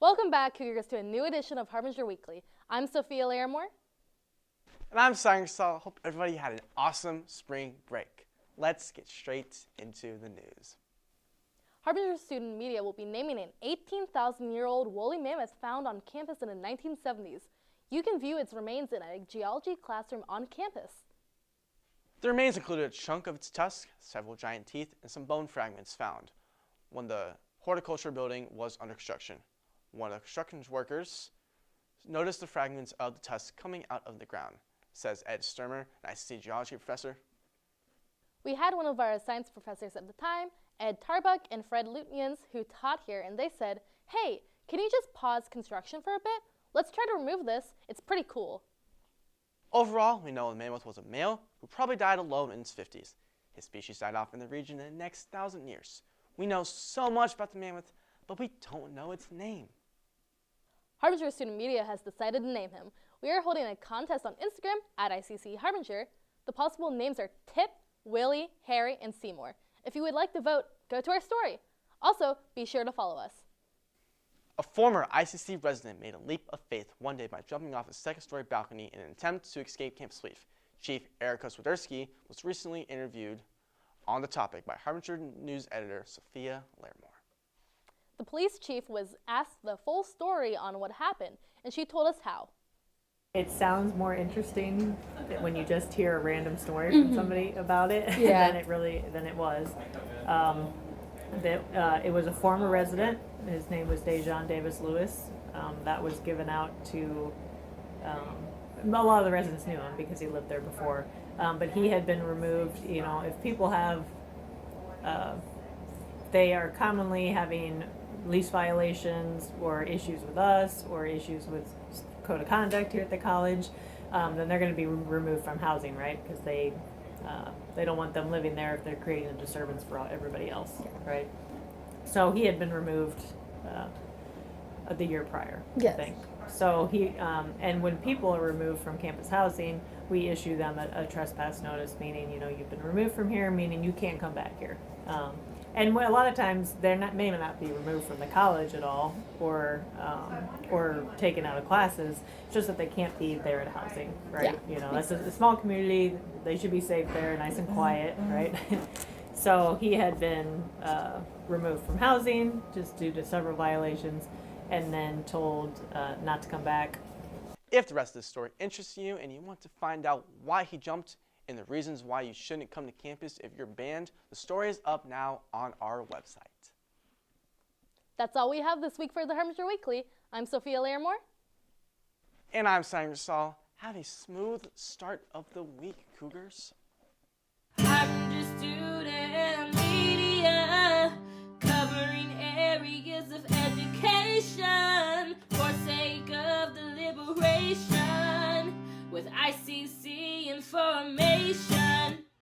Welcome back, Cougars, to a new edition of Harbinger Weekly. I'm Sophia Larimore. And I'm Simon Saul. Hope everybody had an awesome spring break. Let's get straight into the news. Harbinger student media will be naming an 18,000-year-old woolly mammoth found on campus in the 1970s. You can view its remains in a geology classroom on campus. The remains included a chunk of its tusk, several giant teeth, and some bone fragments found when the horticulture building was under construction. One of the construction workers noticed the fragments of the tusk coming out of the ground, says Ed Sturmer, an ICC geology professor. We had one of our science professors at the time, Ed Tarbuck and Fred Lutnians, who taught here, and they said, "Hey, can you just pause construction for a bit? Let's try to remove this. It's pretty cool." Overall, we know the mammoth was a male who probably died alone in his 50s. His species died off in the region in the next 1,000 years. We know so much about the mammoth, but we don't know its name. Harbinger student media has decided to name him. We are holding a contest on Instagram at ICC Harbinger. The possible names are Tip, Willie, Harry, and Seymour. If you would like to vote, go to our story. Also, be sure to follow us. A former ICC resident made a leap of faith one day by jumping off a second-story balcony in an attempt to escape Campus Leaf. Chief Erica Swiderski was recently interviewed on the topic by Harbinger News editor Sophia Larimore. The police chief was asked the full story on what happened, and she told us how. It sounds more interesting when you just hear a random story from somebody about it than it was. It was a former resident. His name was Dejan Davis Lewis. That was given out to a lot of the residents knew him because he lived there before. But he had been removed. You know, if people have, they are commonly having lease violations or issues with us or issues with code of conduct here at the college, then they're going to be removed from housing, right? Because they don't want them living there if they're creating a disturbance for everybody else, right? So he had been removed the year prior, Yes. I think. So he and when people are removed from campus housing, we issue them a trespass notice, meaning you've been removed from here, meaning you can't come back here. And a lot of times they may not be removed from the college at all, or taken out of classes. It's just that they can't be there at housing, right? Yeah. That's a small community. They should be safe there, nice and quiet, right? So he had been removed from housing just due to several violations, and then told not to come back. If the rest of this story interests you and you want to find out why he jumped and the reasons why you shouldn't come to campus if you're banned, the story is up now on our website. That's all we have this week for the Harbinger Weekly. I'm Sophia Larimore. And I'm Simon Saul. Have a smooth start of the week, Cougars. Harbinger student media, covering areas of education for sake of the liberation, with ICC information.